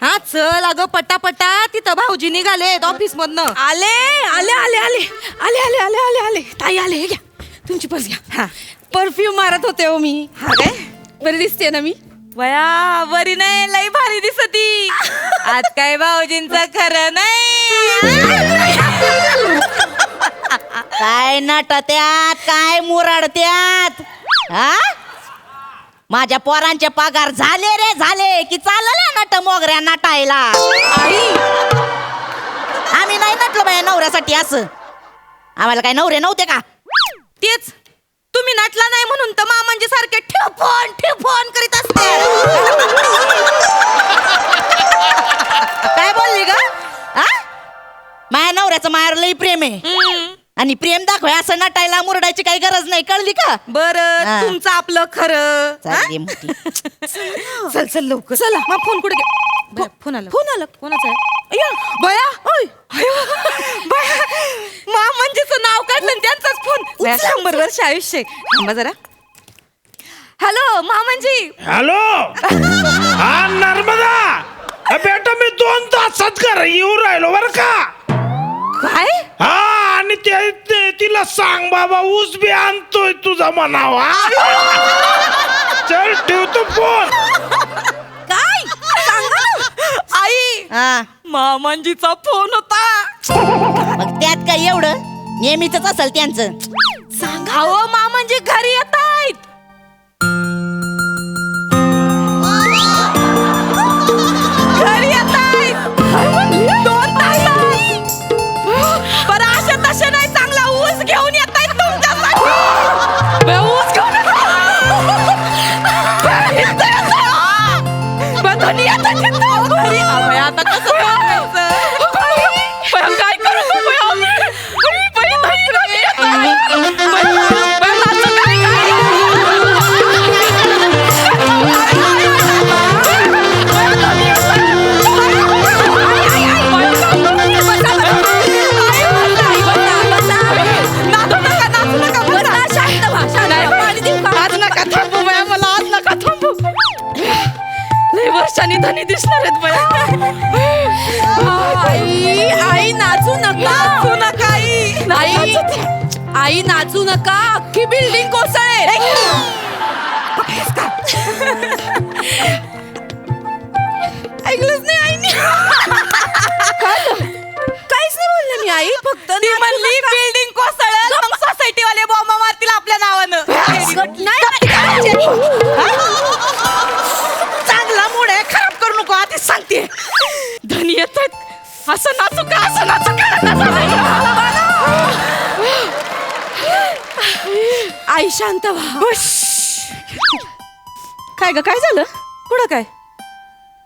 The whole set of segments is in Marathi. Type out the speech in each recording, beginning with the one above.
हा चल अगं पटापटा, तिथं भाऊजी निघालेत ऑफिस मधनं. आले आले आले आले आले आले आले आले आले ताई आले. हे घ्या तुमची पर्स घ्या. हा परफ्यूम मारत होते हो मी. हा काय बरी दिसते ना मी. बया बरी नाही, लई भारी दिसती. आज काय भाऊजींचं खरं नाही. काय नटत्यात, काय मुरडत्यात. हा माझ्या पोरांचे पगार झाले रे झाले की चालले नट मोगऱ्या नटायला. आई आम्ही नाही नटलो बाया नवऱ्यासाठी. असं आम्हाला काय नवरे नव्हते का? तेच तुम्ही नटला नाही म्हणून तर मामांजी सारखे ठेफोन ठेफोन करीत असते. काय बोलली ग? हा माझ्या नवऱ्याचं मायावर लई प्रेम आहे आणि प्रेम दाखवाय असं नटायला मुरडायची काही गरज नाही, कळली का? बर हा. तुमचं आपलं खरं. हा? चालली मोठी. चल चल लवकर चला. मग फोन कुठे फोन आला. फोन आला. कोणाचा आहे? अय्या बया ओय बया मामांजीचं नाव काढलं आणि त्यांचाच फोन. बया 100 वर्ष आयुष्य. थांबा जरा. हॅलो मामांजी. हॅलो हा नर्मदा. बेटा मी 2 तासात घर येऊ राहिलो बर का. काय हा आणि तिला सांग बाबा ऊस बी आणतोय तुझा म्हणावा. चल ठेवतो फोन. काय सांगा आई. हा मामांजीचा फोन होता. मग त्यात काय एवढं, नेहमीच असेल त्यांचं. सांगा हो मामांजी घरी येत आहेत. घरी येत आहेत 2 तासात. बरं अशा तशा नाही, चांगला ऊस घेऊन येत आहेत तुमच्यासाठी. बरं, ऊस घेऊन आता कसं करायचं? बरं, काय करू बरं, आम्ही? बरं, धनी धनी येत आहेत. बरं, नाचू काय वर्षांनी धनी दिसणार आहेत बया. आई आई नाचू नका. नाचू नका आई. आई आई नाचू नका. अख्खी बिल्डिंग कोसळेल. ऐकलंच नाही आईने. काहीच नाही बोलले मी आई. फक्त ती म्हणली बिल्डिंग कोसळेल मग सोसायटी वाले बॉम्ब मारतील आपल्या नावानं. चांगला मूड आहे, खराब करू नको आधीच सांगते. धनी येत आहेत. असं नाचू का, असं नाचू का? आई शांत व्हा. काय ग, काय झालं? पुढं काय?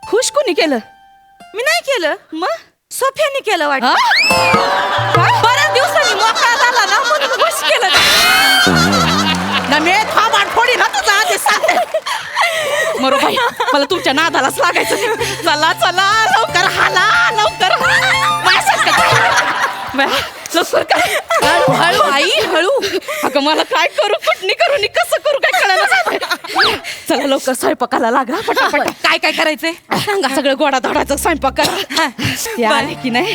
खुश कोणी केलं? मी नाही केलं. मग सोफ्याने केलं वाटतं. बऱ्याच दिवसांनी मोकळा झाला ना म्हणून खुश केलं. मरो बाई, मला तुमच्या नादालाच लागायचं नाही. चला चला लवकर हाला, लवकर लवकर काय. हळू हळू आई हळू. अगं मला काय करू, कुठनी करू नि कसं करू काय कळलं. चला लवकर स्वयंपाकाला लागा पटापट. काय काय करायचंय सांगा. सगळं गोडा धोडाचं स्वयंपाक करा. ते आले की नाही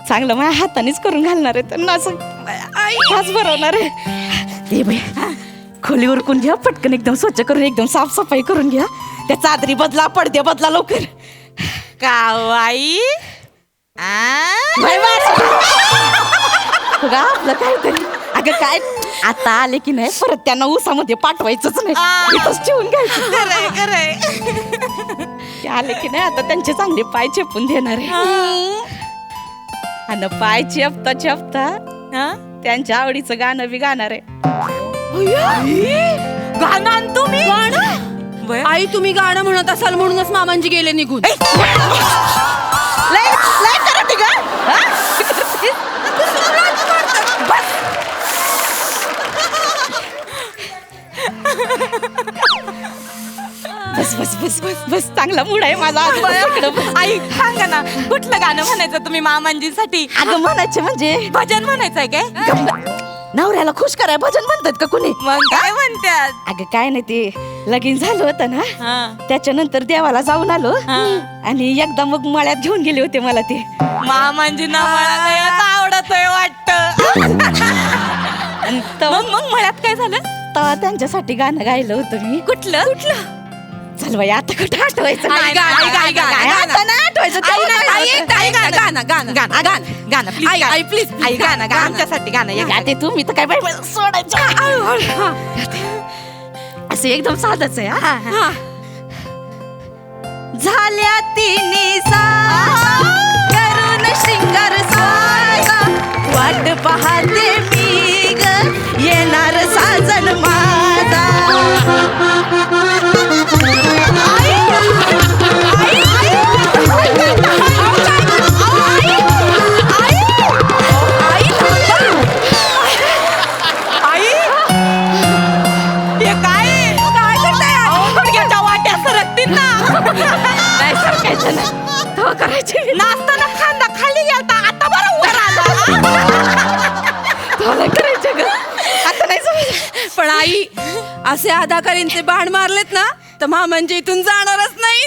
चांगलं माझ्या हातानेच करून घालणार आहे त्यांना. असं हाच भरवणार आहे. ते बाई खोली उरकून घ्या पटकन, एकदम स्वच्छ करून एकदम साफसफाई करून घ्या. त्या चादरी बदला, पडदे बदला लवकर. कावाई आपलं काहीतरी. अगं काय आता आले की नाही परत त्यांना ऊसामध्ये पाठवायचंच नाही, इथंच ठेवून घ्यायचं. ते आले की नाही आता त्यांचे चांगले पाय चेपून देणार आहे. आणि पाय चेपता चेपता त्यांच्या आवडीचं गाणं बी गाणार आहे. गाणं तुम्ही गाणं. आई तुम्ही गाणं म्हणत असाल म्हणूनच मामांजी गेले निघून. लय लय करते ग. बस बस बस बस बस चांगला मूड आहे माझा आज. आई सांगा ना कुठलं गाणं म्हणायचं तुम्ही मामांजीसाठी? अगं म्हणायचे म्हणजे भजन म्हणायचंय काय? नवऱ्याला खुश कराय भजन म्हणतात का कुणी? मग काय म्हणतात? अगं काय नाही ते लगीन झालं होतं ना त्याच्यानंतर देवाला जाऊन आलो आणि एकदा मग मळ्यात घेऊन गेले होते मला ते मामांजींना मला आवडतोय वाटत. मग मळ्यात काय झालं? तेव्हा त्यांच्यासाठी गाणं गायलं होतं मी. कुठलं? चल बाई आता कुठं आठवायचं आई, गा- आई, गा- आई, गा- आई, गा- आता नाही आठवायचं तेव्हा गायलं होतं. आई गाणं आमच्यासाठी गाणं एक ते तुम्ही तर काय बाई मला सोडायचं असं एकदम साधच आहे हा. झाल्या तिन्ही साजा, करून शिंगार साजा, वाट पाहते मी ग येणार साजन माझा. नाचताना खांदा खाली गेलता आता बरं वर आला. करायचं ग आता नाही समजलं. पण आई असे अदाकारींचे बाण मारलेत ना तर मामांजी इथून जाणारच नाही.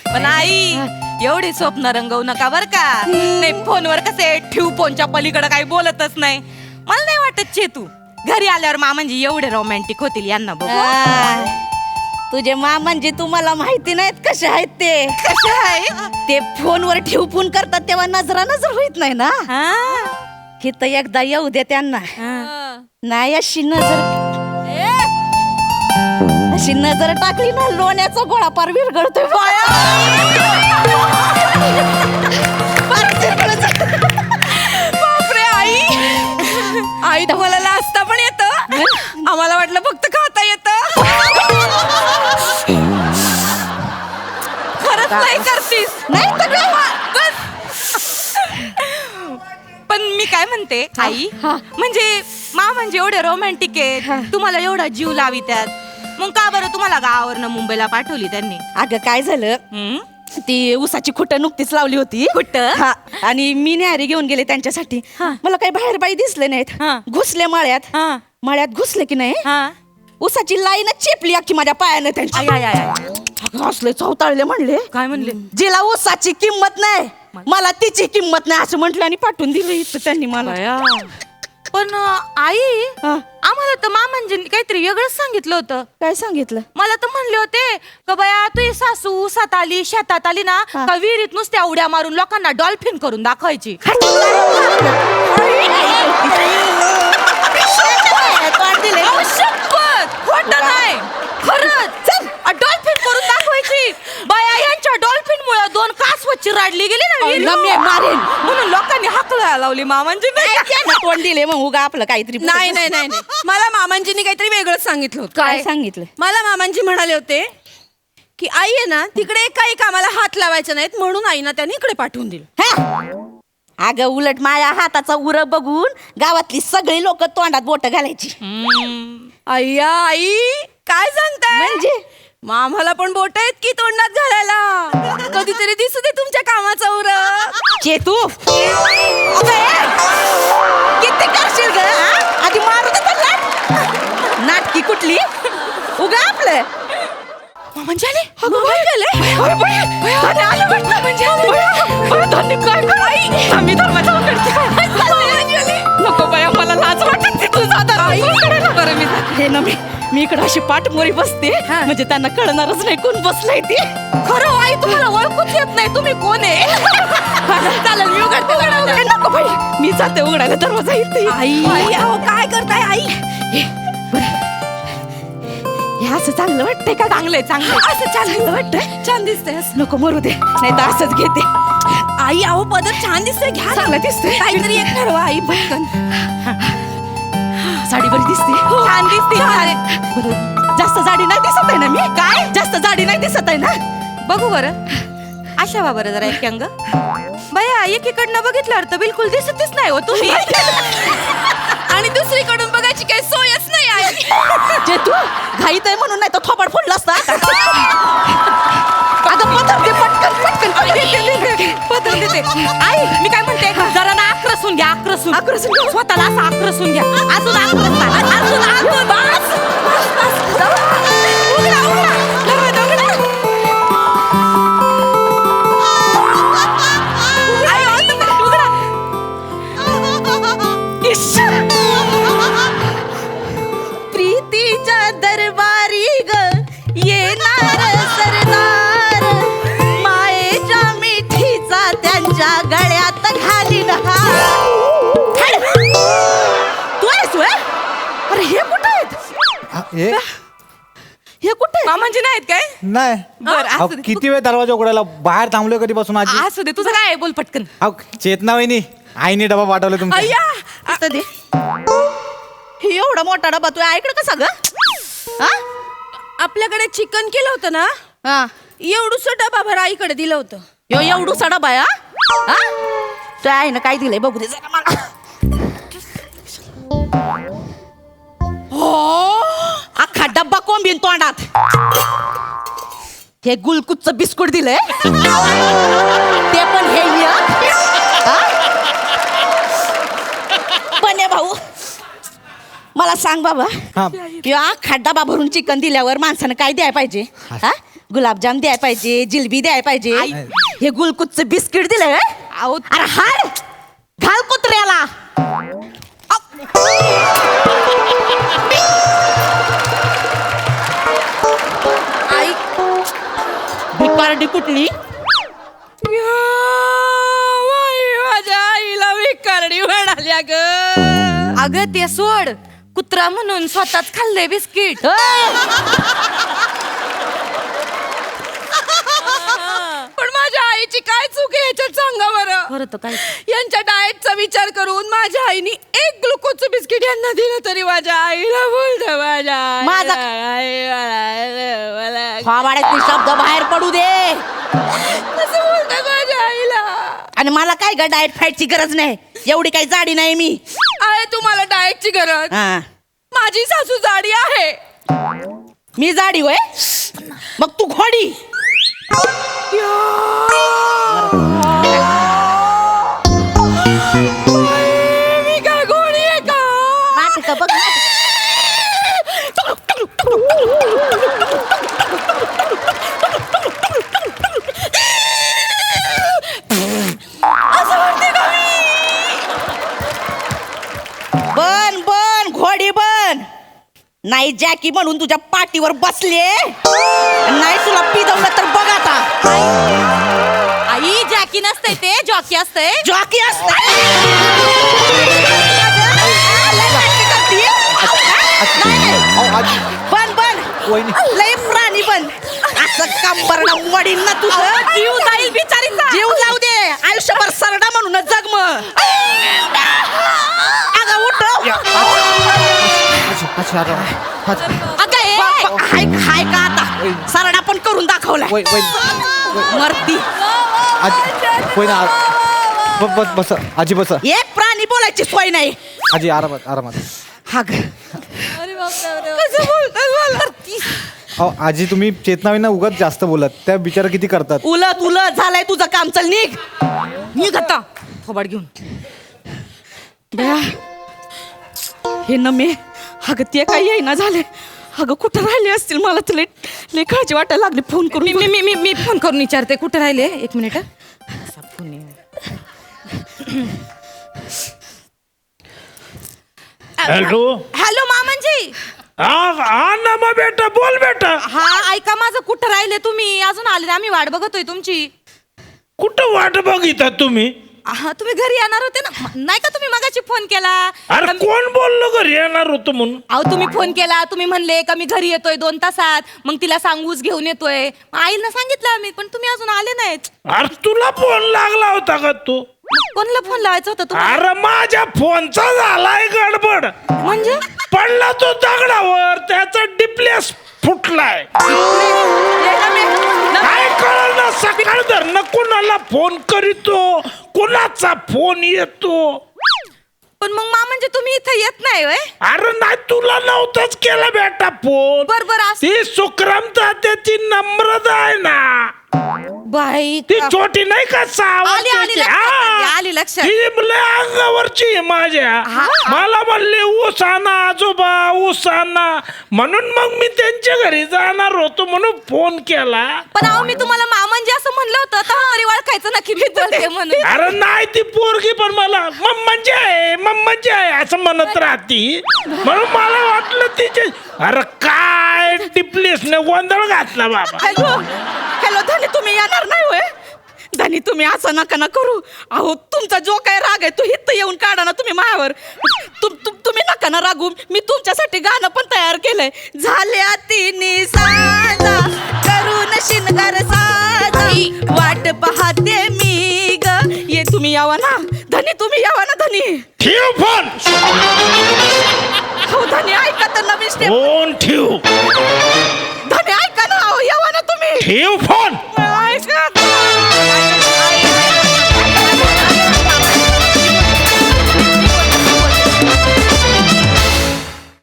पण आई एवढी स्वप्न रंगवू नका बर का. नाही फोनवर कसे ठेवू फोनच्या पलीकडे काही बोलतच नाही. मला नाही वाटत चेतू घरी आल्यावर मामांजी एवढे रोमॅन्टिक होतील यांना बघू. तुझे म्हणजे तुम्हाला माहिती नाहीत कसे आहेत ते. कसे आहे ते फोनवर ठेव फोन करतात तेव्हा नजरा नजर होत नाही ना. की तर एकदा येऊ दे त्यांना. नाही अशी नजर टाकली ना लोण्याचा गोळा पार विरघळतोय. बापरे आई आई तुम्हाला लाजता पण येतं. आम्हाला वाटलं फक्त खाता येतं. खरंच नाही करतीस. नाही तर काय? पण मी काय म्हणते आई म्हणजे म्हणजे एवढे रोमॅन्टिक आहे तुम्हाला एवढा जीव लावी त्यात मग का बरं तुम्हाला गावावरनं मुंबईला पाठवली त्यांनी? अगं काय झालं ती उसाची खुट नुकतीच लावली होती. खुटं? आणि मी न्याहारी घेऊन गेले त्यांच्यासाठी. मला काही बाहेर बाई दिसले नाहीत. घुसले मळ्यात घुसले की नाही उसाची लाईनच चेपली अख्खी माझ्या पायानं त्यांची. असले चौताळले म्हणले. काय म्हणले? जिला उसाची किंमत नाही मला तिची किंमत नाही असं म्हटलं आणि पाठवून दिलं इथं त्यांनी मला. पण आई आम्हाला तर मामांजींनी काहीतरी वेगळंच सांगितलं होतं. काय सांगितलं? मला तर म्हणले होते का बया तू सासू उसात आली शेतात आली ना का विहिरीत नुसत्या उड्या मारून लोकांना डॉल्फिन करून दाखवायची. खोटं नाही खरंच डॉल्फिन करून दाखवायची. बाया यांच्या डॉल्फिन मुळे 2 कासव चिराडली गेली ना मारेन म्हणून लोकांनी हाकला लावली मामांजी. कोण दिले मग उगा आपलं काहीतरी. नाही मला मामांजींनी काहीतरी वेगळंच सांगितलं होतं. काय सांगितलं? मला मामांजी म्हणाले होते की आई आहे ना तिकडे काही कामाला हात लावायचे नाहीत म्हणून आईना त्यांनी इकडे पाठवून दिलं. अगं उलट माझ्या हाताचा उर बघून गावातली सगळी लोक तोंडात बोट घालायची. अय्या आई काय सांगताय? म्हणजे आम्हाला पण बोट आहेत की तोंडात घालायला. कधीतरी दिसू दे तुमच्या कामाचा उर. चेतू किती करशील ग? आधी मारू दे त्यांना. नाटकी कुठली उगा आपलं म्हणजे आले नको बाया मला लाज वाटत मी इकडे अशी पाठमोरी बसते म्हणजे त्यांना कळणारच नाही कोण बसलाय ते. खरं आई तुम्हाला ओळखूच येत नाही तुम्ही कोण आहे. चालेल मी उघडते. नको बाई मी चालते उघडायला दरवाजा येते. आई काय करताय आई? हे असं चांगलं वाटतंय का? चांगलंय असं चांगलं वाटतंय. छान दिसतंय. नको मरू दे नाही तर असंच घेते. आई अहो पदर छान दिसतोय घ्या. चांगला दिसतोय. काहीतरी एक ठरवा आई पटकन. साडी बरी दिसते. छान दिसते. जास्त जाडी नाही दिसत आहे ना मी? काय जास्त जाडी नाही दिसत आहे ना? बघू बरं आशा बा बरं जरा एक अंग. बया एकीकडनं बघितल्यावर तर बिलकुल दिसतच नाही हो तुम्ही. आणि दुसरीकडून बघायची काही सोयच नाही आई. जे तू घाईत आहे म्हणून नाही तर थोबाड फोडला असता. अगं पदर दे पटकन पदर देते. आई मी काय म्हणते जरा ना आक्रसून घ्या. आक्रसून स्वतःला असं आक्रसून घ्या. अजून आक्रस. दरवाजा उघडा. आई, उघडा. प्रीतीच्या दरबारी ग येणार सरदार मायेच्या मिठीचा त्यांच्या गळ्यात घालीन हार. तू आहेस व्हय? अरे हे कुठं आहेत? हे कुठे मामांजी नाहीत काय? नाही बर अहो, असू दे. किती वेळ दरवाजा उघडायला बाहेर थांबलोय कधीपासून आजी असू दे, तुझं काय आहे? बोल पटकन. अहो चेतना वहिनी आईने डबा पाठवला तुमचा अय्या असं दे. हे एवढा मोठा डबा तू ऐकलं का सगळं? हा? आपल्याकडे चिकन केलं होतं ना, हा. एवढूस डबा भर आईकडे दिलं होतं. यो एवढूसा डबा आहे, हा? त्या आहे ना काय दिलंय बघू दे जरा मला. अख्खा डब्बा कोंबीन तोंडात. हे गुलकुच्च बिस्कुट दिलंय ते पण हे एक. हा? पण हे भाऊ मला सांग बाबा, हा. या अख्खा डबा भरून चिकन दिल्यावर माणसानं काय द्यायला पाहिजे? हा? गुलाबजाम द्यायला पाहिजे, जिलबी द्यायला पाहिजे. हे गुलकुच्च बिस्किट दिलंय. अहो, अरे हाड घाल कुत्र्याला. आई भिकारडी कुठली? माझ्या आईला विकारडी म्हणाल्या ग. अगं ते सोड, कुत्रा म्हणून स्वतःच खाल्लंय बिस्किट. पण माझ्या आईची काय चूक आहे ह्याच्यात सांगा बरं. बरं तर काय? यांच्या डाएटचा विचार करून माझ्या आईने एक ग्लुकोजचं बिस्किट यांना दिलं तरी माझ्या आईला बोलतं माझ्या फावाड्यातले शब्द बाहेर पडू दे. कसं बोलतं माझ्या आईला. आणि मला काय ग डाएट फाईटची गरज नाही, एवढी काही जाडी नाही मी. आहे तुम्हाला डाएटची गरज? हा. माझी सासू जाडी आहे. मी जाडी होय? मग तू घोडी. मी काय गोळी आहे का? नाटकं बघ. बन बन घोडी बन. नाही जॅकी म्हणून तुझ्या पाठीवर बसले, नाही तुला पिदवलं तर बघ आता. आई जॅकी नसते ते जॉकी असते. जॉकी असते. अहो, आजी बन बन वहिनी लय प्राणी बन. असं कंबरडं मोडीन ना तुझं. जीव जाईल बिचारीचा. जीव जाऊ दे, आयुष्यभर सरडा म्हणून जग मग. अगं उठ. अच्छा अच्छा अगं ए, हाय का आता सरडा पण करून दाखवलाय. मरती. बस बस आजी बस. एक प्राणी बोलायची सोय नाही. आजी आरामात आरामात. हा ग. कसं बोलतात मला. अहो आजी तुम्ही चेतनावींना उगाच जास्त बोलत, त्या बिचारा किती करतात. उलट उलट झालंय तुझं काम. चल निघ निघ आता. थोबाड घेऊन. बया, हे नमे अगं ते काही येईना झाले. अगं कुठं राहिले असतील, मला तुला लय काळजी वाटायला लागली. फोन करून मी मी मी मी फोन करून विचारते कुठे राहिले. एक मिनिट. हॅलो. हॅलो मामांजी. हा ना मग बेटा, बोल बेटा. हा ऐका माझं, कुठं राहिले तुम्ही? अजून आले नाही, आम्ही वाट बघतोय तुमची. कुठं वाट बघिता तुम्ही? हा तुम्ही घरी येणार होते ना, नाही का? तुम्ही मगाशी फोन केला. अरे कोण बोललो घरी येणार होतो म्हणून? अहो तुम्ही फोन केला, तुम्ही म्हणले का मी घरी येतोय 2 तासात. मग तिला सांगूच घेऊन येतोय. आईला सांगितलं आम्ही, पण तुम्ही अजून आले नाहीत. अरे तुला फोन लागला होता का तू? कोणाला फोन लावायचा होता तुम्हाला? अरे माझ्या फोनचा झालाय गडबड. म्हणजे पडला तो दगडावर, त्याचा डिप्लेस फुटलाय. काय कळलं ना, सकाळ धरणं कोणाला फोन करीतो, कोणाचा फोन येतो. पण मग म्हणजे तुम्ही इथं येत नाही होय? अरे नाही, तुला नव्हताच केला बेटा फोन. बर बर असं. ती सुक्रमता त्याची नम्रता आहे ना, बाई ती छोटी नाही का 6 आली वर्षाची लक्षात, आली लक्षात. ती लय अंगावरची आहे माझ्या मला म्हणले उसाना आजोबा उसाना म्हणून मग मी त्यांच्या घरी जाणार होतो म्हणून फोन केला. पण अहो मी तुम्हाला मामंजी असं म्हणलं होतं तर तरी ओळखायचं नक्की मी बोलते म्हणून. अरे नाही ती पोरगी पण मला मम्माची आहे असं म्हणत राहती म्हणून मला वाटलं तिचे. अरे काय टिपलीस ने गोंधळ घातला बाबा. हॅलो हॅलो धनी तुम्ही येणार नाही होय धनी तुम्ही असं नका ना करू. अहो तुमचा जो काय राग आहे तो हित येऊन काढा ना तुम्ही मायावर. तुम्ही नका ना रागू. मी तुमच्यासाठी गाणं पण तयार केलंय. झाल्या तिन्ही साजा करून शिनगार साजा वाट पाहते मी ग. ये तुम्ही यावा ना धनी तुम्ही यावा ना धनी. ठेव फोन हो धनी ऐका तर नवीन स्टेप. फोन ठेव धनी ऐका ना अहो यावा ना तुम्ही. ठेव फोन.